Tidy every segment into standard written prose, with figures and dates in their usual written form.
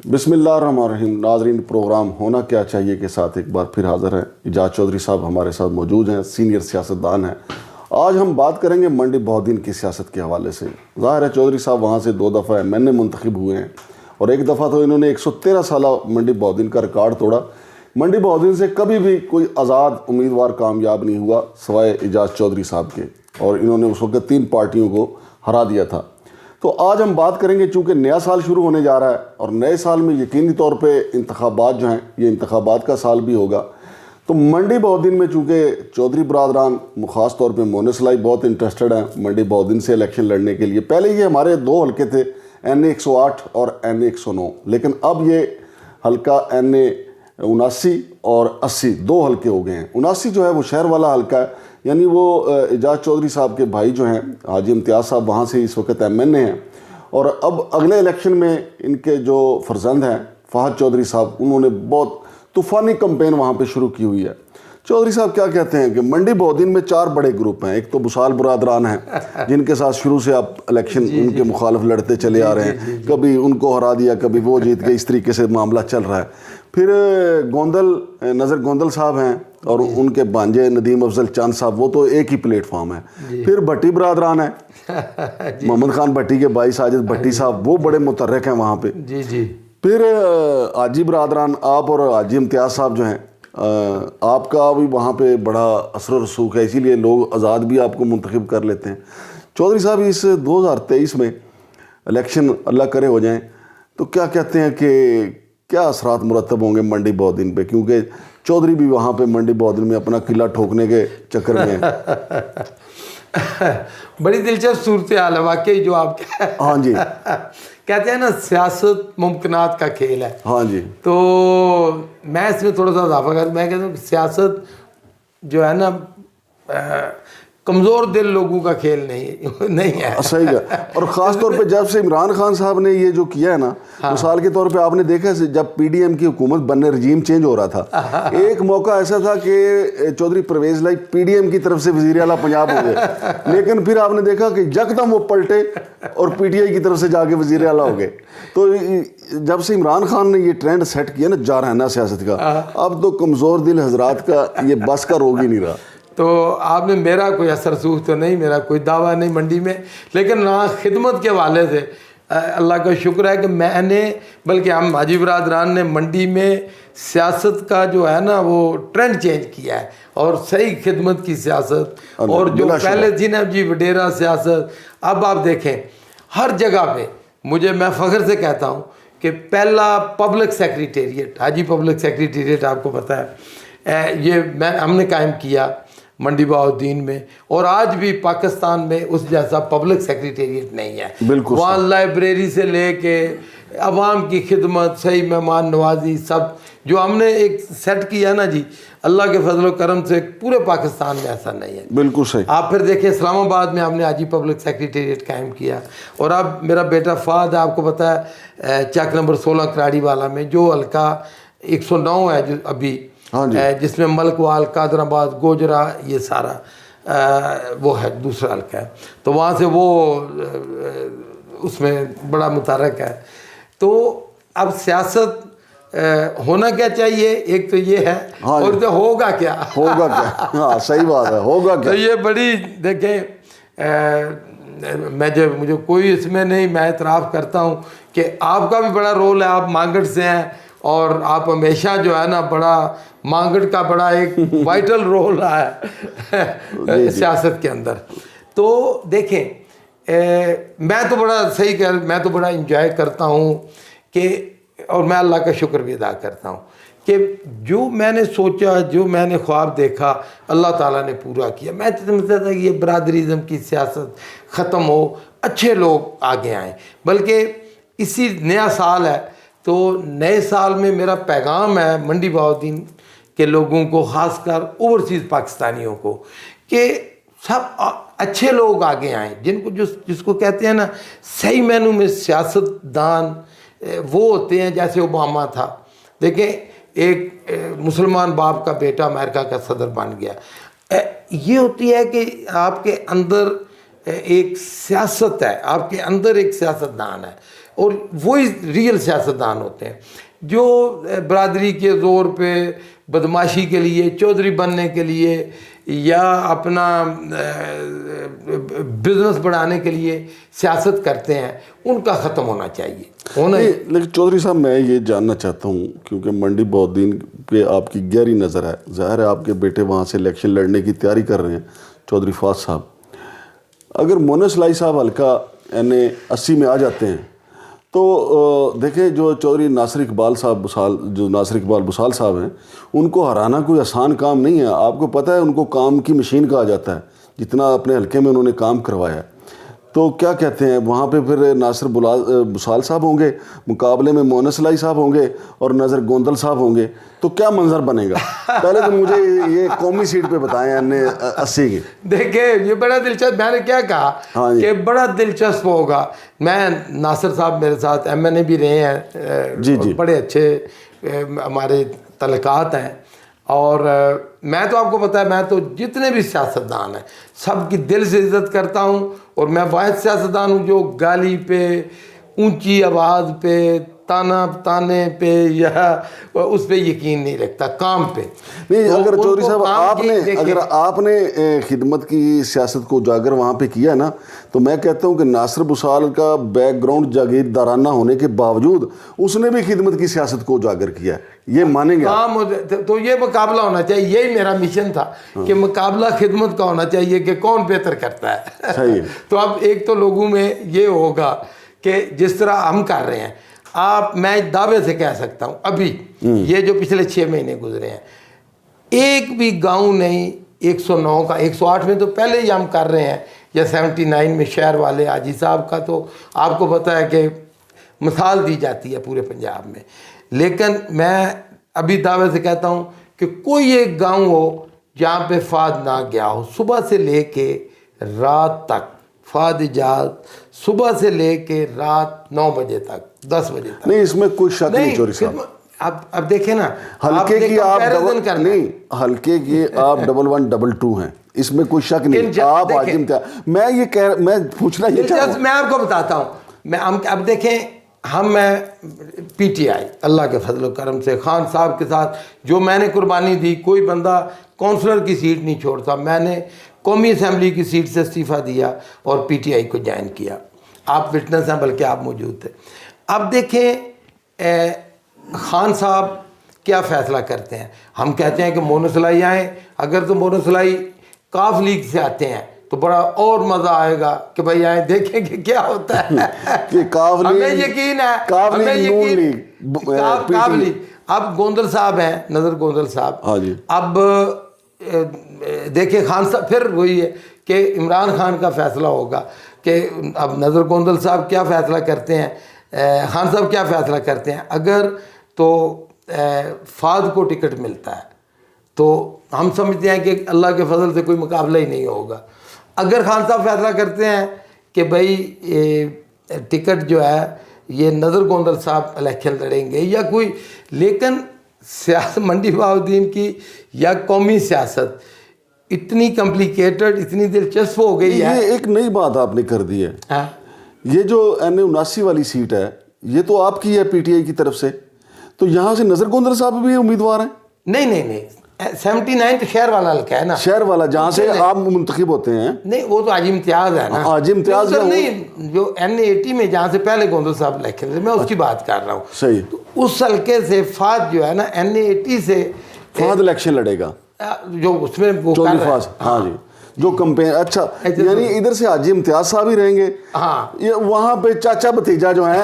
بسم اللہ الرحمن الرحیم. ناظرین، پروگرام ہونا کیا چاہیے کے ساتھ ایک بار پھر حاضر ہیں. اعجاز چودھری صاحب ہمارے ساتھ موجود ہیں، سینئر سیاستدان ہیں. آج ہم بات کریں گے منڈی بہودین کی سیاست کے حوالے سے. ظاہر ہے چودھری صاحب وہاں سے 2 دفعہ MNA منتخب ہوئے ہیں اور ایک دفعہ تو انہوں نے 113 سالہ منڈی بہودین کا ریکارڈ توڑا. منڈی بہودین سے کبھی بھی کوئی آزاد امیدوار کامیاب نہیں ہوا سوائے اعجاز چودھری صاحب کے، اور انہوں نے اس وقت 3 پارٹیوں کو ہرا دیا تھا. تو آج ہم بات کریں گے، چونکہ نیا سال شروع ہونے جا رہا ہے اور نئے سال میں یقینی طور پہ انتخابات جو ہیں یہ انتخابات کا سال بھی ہوگا. تو منڈی بہودین میں چونکہ چودھری برادران خاص طور پہ مونس لائی بہت انٹرسٹڈ ہیں منڈی بہودین سے الیکشن لڑنے کے لیے. پہلے یہ ہمارے 2 حلقے تھے، NA 108 اور NA 109، لیکن اب یہ حلقہ NA 79 اور 80 2 حلقے ہو گئے ہیں. 79 جو ہے وہ شہر والا حلقہ ہے، یعنی وہ اعجاز چودھری صاحب کے بھائی جو ہیں حاجی امتیاز صاحب وہاں سے اس وقت MNA ہیں. اور اب اگلے الیکشن میں ان کے جو فرزند ہیں فہد چودھری صاحب، انہوں نے بہت طوفانی کمپین وہاں پہ شروع کی ہوئی ہے. چودھری صاحب کیا کہتے ہیں کہ منڈی بہودین میں 4 بڑے گروپ ہیں. ایک تو بسال برادران ہیں جن کے ساتھ شروع سے آپ الیکشن ان کے مخالف لڑتے چلے آ رہے ہیں، کبھی ان کو ہرا دیا کبھی وہ جیت گئے، اس طریقے سے معاملہ چل رہا ہے. پھر نظر گوندل صاحب ہیں اور ان کے بانجے ندیم افضل چاند صاحب، وہ تو ایک ہی پلیٹ فارم ہے. پھر بھٹی برادران ہیں، محمد خان بھٹی کے بھائی ساجد بھٹی صاحب، وہ بڑے متحرک ہیں وہاں پہ. پھر حاجی برادران آپ اور حاجی امتیاز صاحب جو ہیں، آپ کا بھی وہاں پہ بڑا اثر و رسوخ ہے، اسی لیے لوگ آزاد بھی آپ کو منتخب کر لیتے ہیں. چودھری صاحب اس 2023 میں الیکشن اللہ کرے ہو جائیں تو کیا کہتے ہیں کہ کیا اثرات مرتب ہوں گے منڈی بہودین پہ، کیونکہ چودھری بھی وہاں پہ منڈی بہودین میں اپنا قلعہ ٹھوکنے کے چکر میں ہیں. بڑی دلچسپ صورتحال ہے واقعی جو آپ ہاں جی کہتے ہیں نا، سیاست ممکنات کا کھیل ہے. ہاں جی. تو میں اس میں تھوڑا سا اضافہ کرتا، میں کہتا ہوں کہ سیاست جو ہے نا کمزور دل لوگوں کا کھیل نہیں ہے. صحیح ہے. اور خاص طور پہ جب سے عمران خان صاحب نے یہ جو کیا ہے نا، مثال کے طور پہ آپ نے دیکھا جب PDM کی حکومت بننے رجیم چینج ہو رہا تھا، ایک موقع ایسا تھا کہ چودھری پرویز لائی PDM کی طرف سے وزیر اعلیٰ پنجاب ہو گئے، لیکن پھر آپ نے دیکھا کہ یکدم وہ پلٹے اور PTI کی طرف سے جا کے وزیر اعلیٰ ہو گئے. تو جب سے عمران خان نے یہ ٹرینڈ سیٹ کیا نا جارحانہ سیاست کا، اب تو کمزور دل حضرات کا یہ بس کا روگ ہی نہیں رہا. تو آپ نے، میرا کوئی اثر رسوخ تو نہیں، میرا کوئی دعویٰ نہیں منڈی میں، لیکن ہاں خدمت کے حوالے سے اللہ کا شکر ہے کہ میں نے، بلکہ ہم حاجی برادران نے منڈی میں سیاست کا جو ہے نا وہ ٹرینڈ چینج کیا ہے، اور صحیح خدمت کی سیاست، اور جو پہلے تھی نا جی وڈیرا سیاست، اب آپ دیکھیں ہر جگہ پہ. میں فخر سے کہتا ہوں کہ پہلا پبلک سیکریٹریٹ، حاجی پبلک سیکریٹریٹ آپ کو پتہ ہے، یہ ہم نے قائم کیا منڈی بہودین میں، اور آج بھی پاکستان میں اس جیسا پبلک سیکریٹریٹ نہیں ہے. بالکل. وہاں لائبریری سے لے کے عوام کی خدمت، صحیح مہمان نوازی، سب جو ہم نے ایک سیٹ کیا نا جی، اللہ کے فضل و کرم سے پورے پاکستان میں ایسا نہیں ہے. بالکل صحیح. آپ پھر دیکھیں اسلام آباد میں ہم نے حاجی پبلک سیکریٹریٹ قائم کیا، اور اب میرا بیٹا فہد ہے، آپ کو پتہ ہے چک نمبر 16 کراڑی والا میں جو حلقہ 109 ہے جو ابھی، جس میں ملک وال، قادر آباد، گوجرا، یہ سارا وہ ہے دوسرا حلقہ ہے. تو وہاں سے وہ اس میں بڑا متحرک ہے. تو اب سیاست ہونا کیا چاہیے، ایک تو یہ ہے، اور تو ہوگا کیا. ہاں صحیح بات ہے، ہوگا کیا. تو یہ بڑی دیکھیں، مجھے کوئی اس میں نہیں، میں اعتراف کرتا ہوں کہ آپ کا بھی بڑا رول ہے، آپ مانگڑ سے ہیں، اور آپ ہمیشہ جو ہے نا بڑا مانگڑ کا بڑا ایک وائٹل رول رہا ہے سیاست کے اندر. تو دیکھیں میں تو بڑا انجوائے کرتا ہوں کہ، اور میں اللہ کا شکر بھی ادا کرتا ہوں کہ جو میں نے سوچا، جو میں نے خواب دیکھا، اللہ تعالیٰ نے پورا کیا. میں تو سمجھتا تھا کہ یہ برادریزم کی سیاست ختم ہو، اچھے لوگ آگے آئیں. بلکہ اسی نیا سال ہے، تو نئے سال میں میرا پیغام ہے منڈی بہودین کے لوگوں کو، خاص کر اوورسیز پاکستانیوں کو، کہ سب اچھے لوگ آگے آئیں، جس کو کہتے ہیں نا صحیح معنوں میں سیاست دان وہ ہوتے ہیں. جیسے اوباما تھا، دیکھیں ایک مسلمان باپ کا بیٹا امریکہ کا صدر بن گیا. یہ ہوتی ہے کہ آپ کے اندر ایک سیاست ہے، آپ کے اندر ایک سیاست دان ہے، اور وہی ریئل سیاستدان ہوتے ہیں جو برادری کے زور پہ بدماشی کے لیے، چودھری بننے کے لیے یا اپنا بزنس بڑھانے کے لیے سیاست کرتے ہیں، ان کا ختم ہونا چاہیے لیکن چودھری صاحب میں یہ جاننا چاہتا ہوں، کیونکہ منڈی بہت دن پہ آپ کی گہری نظر ہے، ظاہر ہے آپ کے بیٹے وہاں سے الیکشن لڑنے کی تیاری کر رہے ہیں، چودھری فواز صاحب، اگر مونس لائی صاحب حلقہ NA80 میں آ جاتے ہیں تو دیکھیں جو چودھری ناصر اقبال بسال صاحب ہیں، ان کو ہرانا کوئی آسان کام نہیں ہے. آپ کو پتہ ہے ان کو کام کی مشین کہا جاتا ہے، جتنا اپنے حلقے میں انہوں نے کام کروایا ہے. تو کیا کہتے ہیں وہاں پہ پھر ناصر بسال صاحب ہوں گے، مقابلے میں مونس لائی صاحب ہوں گے اور نظر گوندل صاحب ہوں گے، تو کیا منظر بنے گا؟ پہلے تو مجھے یہ قومی سیٹ پہ بتائیں NA80 کی. دیکھیں یہ بڑا دلچسپ، میں نے کیا کہا کہ بڑا دلچسپ ہوگا. میں ناصر صاحب میرے ساتھ MNA بھی رہے ہیں، بڑے اچھے ہمارے تعلقات ہیں، اور میں تو آپ کو پتا ہے میں تو جتنے بھی سیاستدان ہیں سب کی دل سے عزت کرتا ہوں، اور میں واحد سیاستدان ہوں جو گالی پہ، اونچی آواز پہ، تانے پہ یا اس پہ یقین نہیں رکھتا، کام پہ. نہیں اگر چودھری صاحب آپ نے خدمت کی سیاست کو اجاگر وہاں پہ کیا نا، تو میں کہتا ہوں کہ ناصر بسال کا بیک گراؤنڈ جاگیردارانہ ہونے کے باوجود اس نے بھی خدمت کی سیاست کو اجاگر کیا ہے، یہ مانیں گے آپ؟ تو یہ مقابلہ ہونا چاہیے، یہی میرا مشن تھا کہ مقابلہ خدمت کا ہونا چاہیے کہ کون بہتر کرتا ہے. صحیح. تو اب ایک تو لوگوں میں یہ ہوگا کہ جس طرح ہم کر رہے ہیں، میں دعوے سے کہہ سکتا ہوں ابھی یہ جو پچھلے 6 مہینے گزرے ہیں، ایک بھی گاؤں نہیں 109 کا، 108 میں تو پہلے ہی ہم کر رہے ہیں، یا 79 میں شہر والے حاجی صاحب کا تو آپ کو پتہ ہے کہ مثال دی جاتی ہے پورے پنجاب میں. لیکن میں ابھی دعوے سے کہتا ہوں کہ کوئی ایک گاؤں ہو جہاں پہ فاد نہ گیا ہو، صبح سے لے کے رات تک. فاد اجاز صبح سے لے کے رات 9 بجے تک، 10 بجے تک. نہیں اس میں کوئی شک نہیں چودھری صاحب. اب دیکھیں نا، حلقے کی آپ حلقے کی آپ 1122 ہیں، اس میں کوئی شک نہیں. آپ عاجم تھا، میں پوچھنا یہ چاہتا ہوں، میں آپ کو بتاتا ہوں. اب دیکھیں ہم PTI اللہ کے فضل و کرم سے خان صاحب کے ساتھ جو میں نے قربانی دی، کوئی بندہ کونسلر کی سیٹ نہیں چھوڑتا. میں نے قومی اسمبلی کی سیٹ سے استعفیٰ دیا اور PTI کو جوائن کیا. آپ وٹنس ہیں، بلکہ آپ موجود تھے. اب دیکھیں خان صاحب کیا فیصلہ کرتے ہیں. ہم کہتے ہیں کہ مونس لائی آئیں، اگر تو مونس لائی کاف لیگ سے آتے ہیں تو بڑا اور مزہ آئے گا کہ بھائی آئیں دیکھیں کہ کیا ہوتا ہے. ہمیں یقین ہے، ہمیں یقین کاف لیگ. اب گوندل صاحب ہیں، نظر گوندل صاحب، اب دیکھیں خان صاحب پھر وہی ہے کہ عمران خان کا فیصلہ ہوگا کہ اب نظر گوندل صاحب کیا فیصلہ کرتے ہیں، خان صاحب کیا فیصلہ کرتے ہیں. اگر تو فاد کو ٹکٹ ملتا ہے تو ہم سمجھتے ہیں کہ اللہ کے فضل سے کوئی مقابلہ ہی نہیں ہوگا. اگر خان صاحب فیصلہ کرتے ہیں کہ بھائی ٹکٹ جو ہے یہ نظر گوندل صاحب الیکشن لڑیں گے یا کوئی، لیکن سیاست منڈی بہاؤالدین کی یا قومی سیاست اتنی کمپلیکیٹڈ، اتنی دلچسپ ہو گئی ہے. یہ ایک نئی بات آپ نے کر دی ہے. یہ جو NA79 والی سیٹ ہے یہ تو آپ کی ہے PTI کی طرف سے، تو یہاں سے نظر گوندل صاحب بھی امیدوار ہیں؟ نہیں 79 تو شہر والا حلقہ ہے نا، شہر والا جہاں سے آپ منتخب ہوتے ہیں. نہیں وہ تو حاجی امتیاز ہے نا. حاجی امتیاز نہیں، جو NA80 میں جہاں سے پہلے گوندل صاحب الیکشن تھے، میں اس کی بات کر رہا ہوں. صحیح. تو اس حلقے سے فاد جو ہے نا NA80 سے فاد الیکشن لڑے گا، جو اس میں وہ چودھری فواز. ہاں جی، جو کمپین. اچھا یعنی ادھر سے حاجی امتیاز صاحب ہی رہیں گے، یہ وہاں پہ چاچا بھتیجا جو ہیں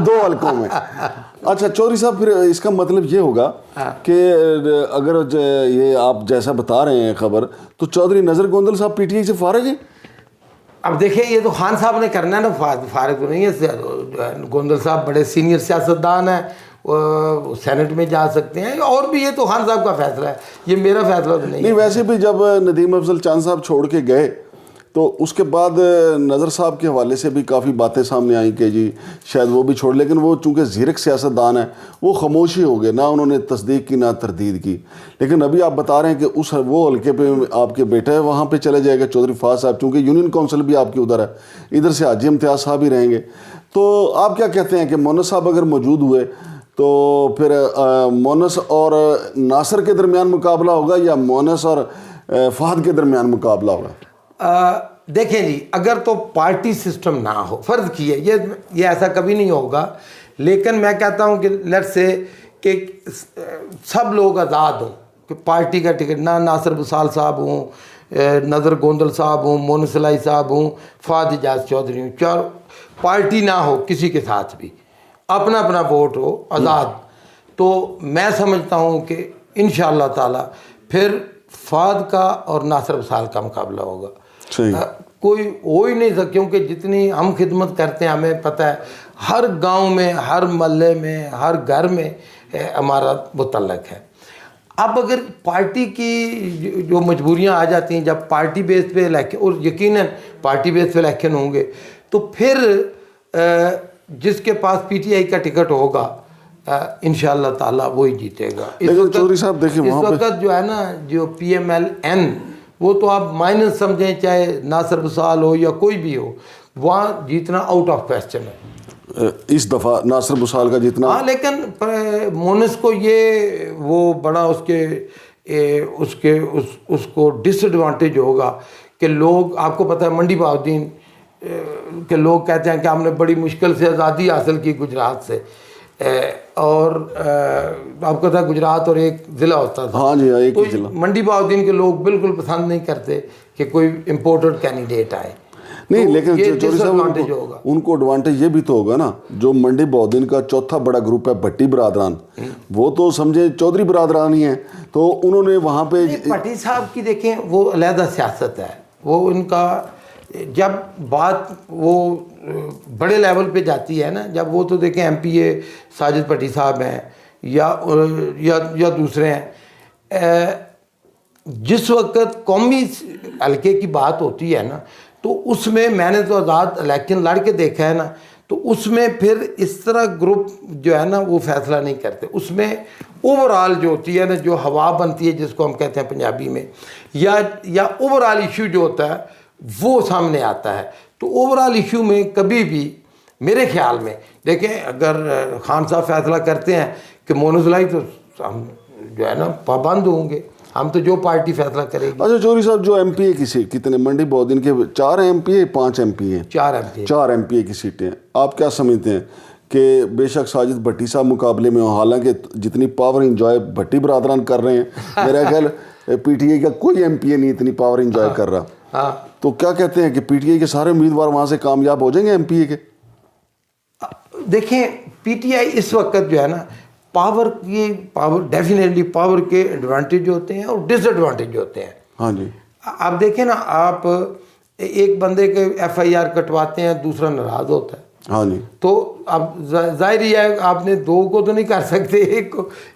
2 حلقوں میں. اچھا چودھری صاحب پھر اس کا مطلب یہ ہوگا کہ اگر یہ آپ جیسا بتا رہے ہیں خبر، تو چودھری نظر گوندل صاحب PTI سے فارغ ہیں؟ اب دیکھیں یہ تو خان صاحب نے کرنا ہے نا، فارغ تو نہیں ہے. گوندل صاحب بڑے سینئر سیاستدان ہیں، سینٹ میں جا سکتے ہیں، اور بھی یہ تو خان صاحب کا فیصلہ ہے، یہ میرا فیصلہ تو نہیں. ویسے بھی جب ندیم افضل چاند صاحب چھوڑ کے گئے تو اس کے بعد نظر صاحب کے حوالے سے بھی کافی باتیں سامنے آئیں کہ جی شاید وہ بھی چھوڑ، لیکن وہ چونکہ زیرک سیاستدان ہیں وہ خاموشی ہو گئے، نہ انہوں نے تصدیق کی نہ تردید کی. لیکن ابھی آپ بتا رہے ہیں کہ وہ حلقے پہ آپ کے بیٹا ہے وہاں پہ چلے جائے گا چودھری فواز صاحب، چونکہ یونین کونسل بھی آپ کی ادھر ہے، ادھر سے حاجی امتیاز صاحب ہی رہیں گے. تو آپ کیا کہتے ہیں کہ مونس صاحب اگر موجود ہوئے تو پھر مونس اور ناصر کے درمیان مقابلہ ہوگا یا مونس اور فہد کے درمیان مقابلہ ہوگا؟ دیکھیں جی، اگر تو پارٹی سسٹم نہ ہو، فرض کیے یہ ایسا کبھی نہیں ہوگا، لیکن میں کہتا ہوں کہ لیٹ سے کہ سب لوگ آزاد ہوں کہ پارٹی کا ٹکٹ نہ ناصر بسال صاحب ہوں، نظر گوندل صاحب ہوں، مونس الائی صاحب ہوں، فہد اعجاز چودھری ہوں، چار پارٹی نہ ہو کسی کے ساتھ بھی، اپنا اپنا ووٹ ہو آزاد، تو میں سمجھتا ہوں کہ انشاءاللہ تعالی پھر فہد کا اور ناصر بسال کا مقابلہ ہوگا۔ کوئی ہو ہی نہیں سکتا، کیونکہ جتنی ہم خدمت کرتے ہیں ہمیں پتہ ہے ہر گاؤں میں، ہر محلے میں، ہر گھر میں ہمارا متعلق ہے۔ اب اگر پارٹی کی جو مجبوریاں آ جاتی ہیں، جب پارٹی بیس پہ الیکشن، اور یقیناً پارٹی بیس پہ الیکشن ہوں گے، تو پھر جس کے پاس پی ٹی آئی کا ٹکٹ ہوگا انشاءاللہ تعالیٰ وہی جیتے گا۔ لیکن چودھری صاحب دیکھیں اس وقت جو ہے نا، جو پی ایم ایل این، وہ تو آپ مائنس سمجھیں، چاہے ناصر بسال ہو یا کوئی بھی ہو، وہاں جیتنا آؤٹ آف کویسچن ہے اس دفعہ ناصر بسال کا جیتنا۔ ہاں، لیکن مونس کو یہ وہ بڑا اس کو ڈس ایڈوانٹیج ہوگا کہ لوگ، آپ کو پتہ ہے منڈی بہاؤدین کہ لوگ کہتے ہیں کہ ہم نے بڑی مشکل سے آزادی حاصل کی گجرات سے، اور آپ کو پتہ ہے گجرات اور ایک ضلع ہوتا تھا، ہاں جی، ایک تو ضلع۔ منڈی بہاؤدین کے لوگ بالکل پسند نہیں کرتے کہ کوئی امپورٹڈ کینڈیڈیٹ آئے، نہیں، لیکن یہ چودھری ڈس صاحب ایڈوانٹیج ہوگا۔ ان کو ایڈوانٹیج یہ بھی تو ہوگا نا، جو منڈی بہاؤدین کا چوتھا بڑا گروپ ہے بھٹی برادران، وہ تو سمجھے چودھری برادران ہی ہیں، تو انہوں نے وہاں پہ بھٹی صاحب کی دیکھیں وہ علیحدہ سیاست ہے، وہ ان کا جب بات وہ بڑے لیول پہ جاتی ہے نا، جب وہ تو دیکھیں ایم پی اے ساجد بھٹی صاحب ہیں یا دوسرے ہیں، جس وقت قومی حلقے کی بات ہوتی ہے نا، تو اس میں نے تو آزاد الیکشن لڑ کے دیکھا ہے نا، تو اس میں پھر اس طرح گروپ جو ہے نا وہ فیصلہ نہیں کرتے، اس میں اوور آل جو ہوتی ہے نا، جو ہوا بنتی ہے جس کو ہم کہتے ہیں پنجابی میں، یا اوور آل ایشو جو ہوتا ہے وہ سامنے آتا ہے۔ تو اوور آل ایشو میں کبھی بھی میرے خیال میں دیکھیں، اگر خان صاحب فیصلہ کرتے ہیں کہ مونس الائی، تو ہم جو ہے نا پابند ہوں گے، ہم تو جو پارٹی فیصلہ کرے گی۔ اچھا چودھری صاحب، جو ایم پی اے کی کتنے منڈی بہاؤدین کے 4 ایم پی اے 5 ایم پی اے 4 ایم پی اے کی سیٹیں ہیں، آپ کیا سمجھتے ہیں کہ بے شک ساجد بھٹی صاحب مقابلے میں، حالانکہ جتنی پاور انجوائے بھٹی برادران کر رہے ہیں، میرا خیال پی ٹی آئی کا کوئی ایم پی اے نہیں اتنی پاور انجوائے کر رہا، تو کیا کہتے ہیں کہ پی ٹی آئی کے سارے امیدوار وہاں سے کامیاب ہو جائیں گے ایم پی اے کے؟ دیکھیں پی ٹی آئی اس وقت جو ہے نا، پاور ڈیفینیٹلی پاور کے ایڈوانٹیج ہوتے ہیں اور ڈس ایڈوانٹیج ہوتے ہیں۔ ہاں جی، آپ دیکھیں نا، آپ ایک بندے کے ایف آئی آر کٹواتے ہیں، دوسرا ناراض ہوتا ہے، ہاں جی، تو اب ظاہر ہی ہے آپ نے 2 کو تو نہیں کر سکتے،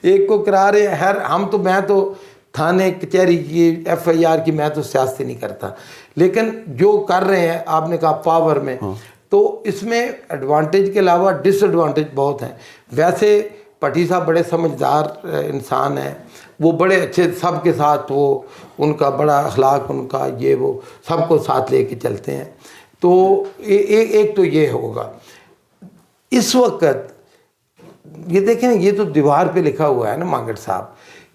ایک کو کرا رہے ہیں۔ میں تو تھانے کچہری کی ایف آئی آر کی میں تو سیاست نہیں کرتا، لیکن جو کر رہے ہیں، آپ نے کہا پاور میں، تو اس میں ایڈوانٹیج کے علاوہ ڈس ایڈوانٹیج بہت ہیں۔ ویسے بھٹی صاحب بڑے سمجھدار انسان ہیں، وہ بڑے اچھے، سب کے ساتھ وہ ان کا بڑا اخلاق، ان کا یہ وہ سب کو ساتھ لے کے چلتے ہیں، تو ایک تو یہ ہوگا۔ اس وقت یہ دیکھیں، یہ تو دیوار پہ لکھا ہوا ہے نا مانگٹ صاحب،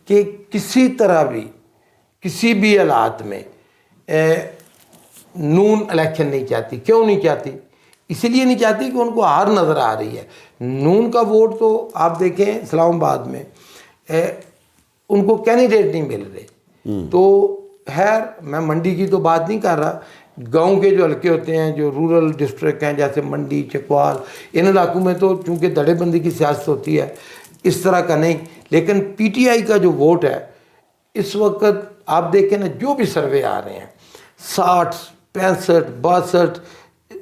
کہ کسی طرح بھی کسی بھی حالات میں نون الیکشن نہیں چاہتی۔ کیوں نہیں چاہتی؟ اسی لیے نہیں چاہتی کہ ان کو ہار نظر آ رہی ہے۔ نون کا ووٹ تو آپ دیکھیں اسلام آباد میں ان کو کینڈیڈیٹ نہیں مل رہے، تو خیر میں منڈی کی تو بات نہیں کر رہا، گاؤں کے جو حلقے ہوتے ہیں، جو رورل ڈسٹرکٹ ہیں، جیسے منڈی، چکوال، ان علاقوں میں تو چونکہ دھڑے بندی کی سیاست ہوتی ہے، اس طرح کا نہیں۔ لیکن پی ٹی آئی کا جو ووٹ ہے اس وقت آپ دیکھیں نا، جو بھی سروے آ رہے ہیں 60 65 62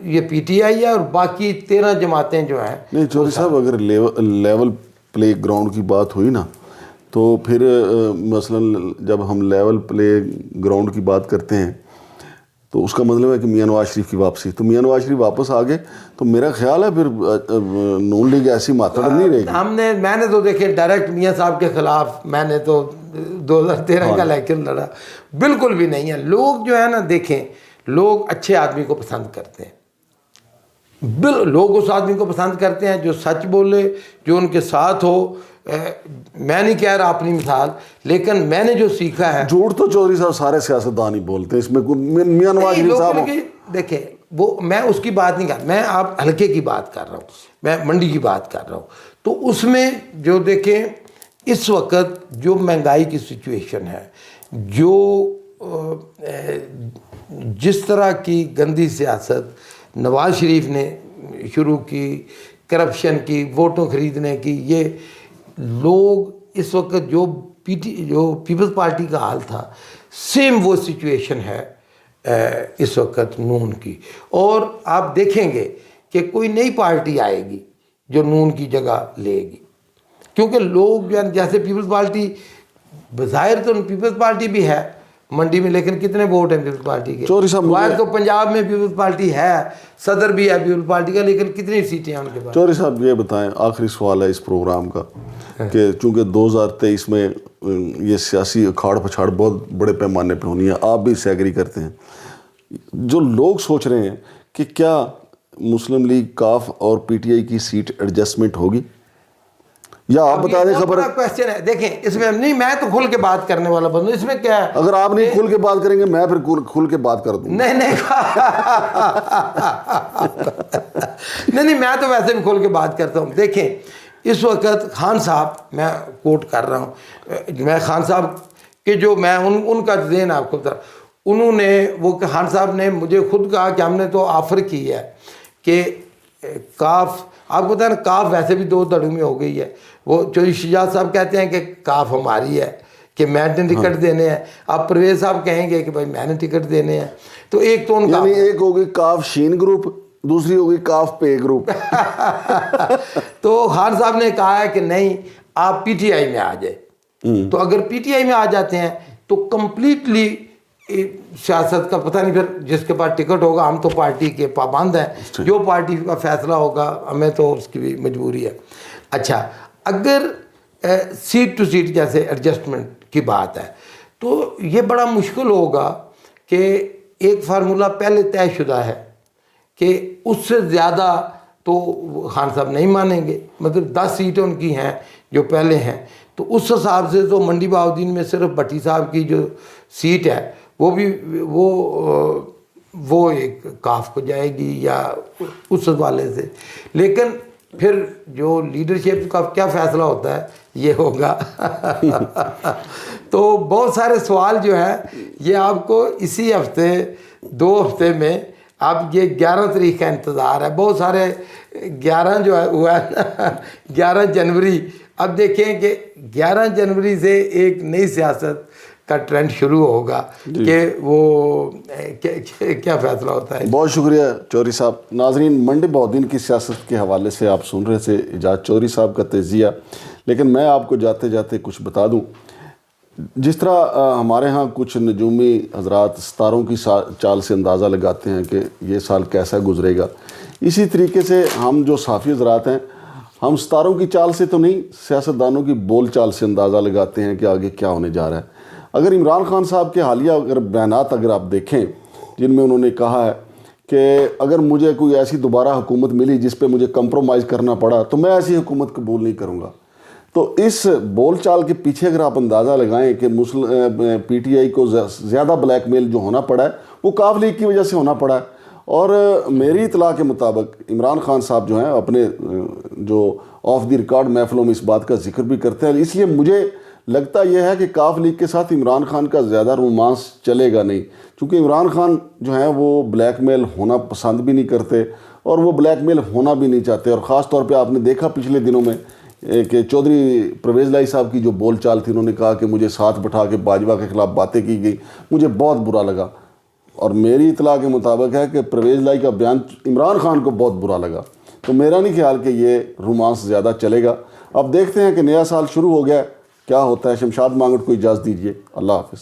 یہ پی ٹی آئی ہے، اور باقی 13 جماعتیں جو ہیں۔ نہیں چودھری صاحب، اگر لیول پلے گراؤنڈ کی بات ہوئی نا، تو پھر مثلا جب ہم لیول پلے گراؤنڈ کی بات کرتے ہیں تو اس کا مطلب ہے کہ میاں نواز شریف کی واپسی، تو میاں نواز شریف واپس آ گئے تو میرا خیال ہے پھر نون لیگ ایسی ماتڑ نہیں رہے گی۔ میں نے تو دیکھے ڈائریکٹ میاں صاحب کے خلاف میں نے تو 2013 کا الیکشن لڑا، بالکل بھی نہیں ہے۔ لوگ جو ہے نا، دیکھیں، لوگ اچھے آدمی کو پسند کرتے ہیں، لوگ اس آدمی کو پسند کرتے ہیں جو سچ بولے، جو ان کے ساتھ ہو. میں نہیں کہہ رہا اپنی مثال، لیکن میں نے جو سیکھا ہے. جھوٹ تو چودھری صاحب سارے سیاستدان ہی بولتے ہیں، اس میں میاں نواز شریف صاحب دیکھیں وہ میں اس کی بات نہیں کر رہا، میں آپ حلقے کی بات کر رہا ہوں، میں منڈی کی بات کر رہا ہوں. تو اس میں جو دیکھیں اس وقت جو مہنگائی کی سچویشن ہے، جو جس طرح کی گندی سیاست نواز شریف نے شروع کی، کرپشن کی، ووٹوں خریدنے کی، یہ لوگ اس وقت جو پیپلز پارٹی کا حال تھا، سیم وہ سچویشن ہے اس وقت نون کی. اور آپ دیکھیں گے کہ کوئی نئی پارٹی آئے گی جو نون کی جگہ لے گی، کیونکہ لوگ جو ہے جیسے پیپلز پارٹی، بظاہر تو پیپلز پارٹی بھی ہے منڈی میں، لیکن کتنے ووٹ ہیں پیپلز پارٹی کے؟ چودھری صاحب باہر تو پنجاب میں پیپلز پارٹی ہے، صدر بھی ہے پیپلز پارٹی کا، لیکن کتنی سیٹیں ہیں ان کے پاس؟ چودھری صاحب یہ بتائیں، آخری سوال ہے اس پروگرام کا، کہ چونکہ 2023 میں یہ سیاسی اکھاڑ پچھاڑ بہت بڑے پیمانے پہ ہونی ہے، آپ بھی اس سے ایگری کرتے ہیں، جو لوگ سوچ رہے ہیں کہ کیا مسلم لیگ، کاف اور پی ٹی آئی کی سیٹ ایڈجسٹمنٹ ہوگی، یا آپ بتا دیں خبر؟ کوشچن ہے، دیکھیں اس میں نہیں، میں تو کھل کے بات کرنے والا بندوں، اس میں کیا ہے؟ اگر آپ نہیں کھل کے بات کریں گے میں پھر کھل کے بات کر دوں. نہیں نہیں میں تو ویسے بھی کھول کے بات کرتا ہوں. دیکھیں اس وقت خان صاحب، میں کوٹ کر رہا ہوں، میں خان صاحب کہ جو میں ان کا ذہن آپ کو بتا، انہوں نے وہ خان صاحب نے مجھے خود کہا کہ ہم نے تو آفر کی ہے کہ کاف، آپ کو پتا ہے نا کاف ویسے بھی 2 دھڑوں میں ہو گئی ہے. وہ چودھری شجاعت صاحب کہتے ہیں کہ کاف ہماری ہے، کہ میں نے ٹکٹ دینے ہیں. اب پرویز صاحب کہیں گے کہ بھائی میں نے ٹکٹ دینے ہیں. تو ایک تو ان کا، یعنی ایک ہوگی کاف شین گروپ، دوسری ہوگی کاف پے گروپ. تو خان صاحب نے کہا ہے کہ نہیں آپ پی ٹی آئی میں آ جائے. تو اگر پی ٹی آئی میں آ جاتے ہیں تو کمپلیٹلی سیاست کا پتہ نہیں، پھر جس کے پاس ٹکٹ ہوگا، ہم تو پارٹی کے پابند ہیں، جو پارٹی کا فیصلہ ہوگا ہمیں تو اس کی بھی مجبوری ہے. اچھا اگر سیٹ ٹو سیٹ جیسے ایڈجسٹمنٹ کی بات ہے تو یہ بڑا مشکل ہوگا کہ ایک فارمولہ پہلے طے شدہ ہے کہ اس سے زیادہ تو خان صاحب نہیں مانیں گے. مطلب 10 سیٹیں ان کی ہیں جو پہلے ہیں، تو اس حساب سے تو منڈی بہاؤالدین میں صرف بھٹی صاحب کی جو سیٹ ہے وہ بھی وہ ایک کاف کو جائے گی یا اس حوالے سے. لیکن پھر جو لیڈرشپ کا کیا فیصلہ ہوتا ہے یہ ہوگا. تو بہت سارے سوال جو ہے یہ آپ کو اسی ہفتے 2 ہفتے میں، اب یہ 11 تاریخ کا انتظار ہے. بہت سارے 11 جو ہے ہوا ہے نا 11 جنوری. اب دیکھیں کہ 11 جنوری سے ایک نئی سیاست کا ٹرینڈ شروع ہوگا کہ وہ کیا فیصلہ ہوتا ہے. بہت شکریہ چودھری صاحب. ناظرین، منڈی بہاؤالدین کی سیاست کے حوالے سے آپ سن رہے تھے اعجاز چودھری صاحب کا تجزیہ، لیکن میں آپ کو جاتے جاتے کچھ بتا دوں. جس طرح ہمارے ہاں کچھ نجومی حضرات ستاروں کی چال سے اندازہ لگاتے ہیں کہ یہ سال کیسا گزرے گا، اسی طریقے سے ہم جو صحافی حضرات ہیں، ہم ستاروں کی چال سے تو نہیں، سیاستدانوں کی بول چال سے اندازہ لگاتے ہیں کہ آگے کیا ہونے جا رہا ہے. اگر عمران خان صاحب کے حالیہ بیانات اگر آپ دیکھیں، جن میں انہوں نے کہا ہے کہ اگر مجھے کوئی ایسی دوبارہ حکومت ملی جس پہ مجھے کمپرومائز کرنا پڑا تو میں ایسی حکومت قبول نہیں کروں گا. تو اس بول چال کے پیچھے اگر آپ اندازہ لگائیں کہ پی ٹی آئی کو زیادہ بلیک میل جو ہونا پڑا ہے وہ کاف لیگ کی وجہ سے ہونا پڑا ہے. اور میری اطلاع کے مطابق عمران خان صاحب جو ہیں اپنے جو آف دی ریکارڈ محفلوں میں اس بات کا ذکر بھی کرتے ہیں. اس لیے مجھے لگتا یہ ہے کہ کاف لیگ کے ساتھ عمران خان کا زیادہ رومانس چلے گا نہیں، کیونکہ عمران خان جو ہیں وہ بلیک میل ہونا پسند بھی نہیں کرتے اور وہ بلیک میل ہونا بھی نہیں چاہتے. اور خاص طور پہ آپ نے دیکھا پچھلے دنوں میں کہ چودھری پرویز لائی صاحب کی جو بول چال تھی، انہوں نے کہا کہ مجھے ساتھ بٹھا کے باجوہ کے خلاف باتیں کی گئی، مجھے بہت برا لگا. اور میری اطلاع کے مطابق ہے کہ پرویز لائی کا بیان عمران خان کو بہت برا لگا. تو میرا نہیں خیال کہ یہ رومانس زیادہ چلے گا. اب دیکھتے ہیں کہ نیا سال شروع ہو گیا ہے، کیا ہوتا ہے. شمشاد مانگٹ کو اجازت دیجیے. اللہ حافظ.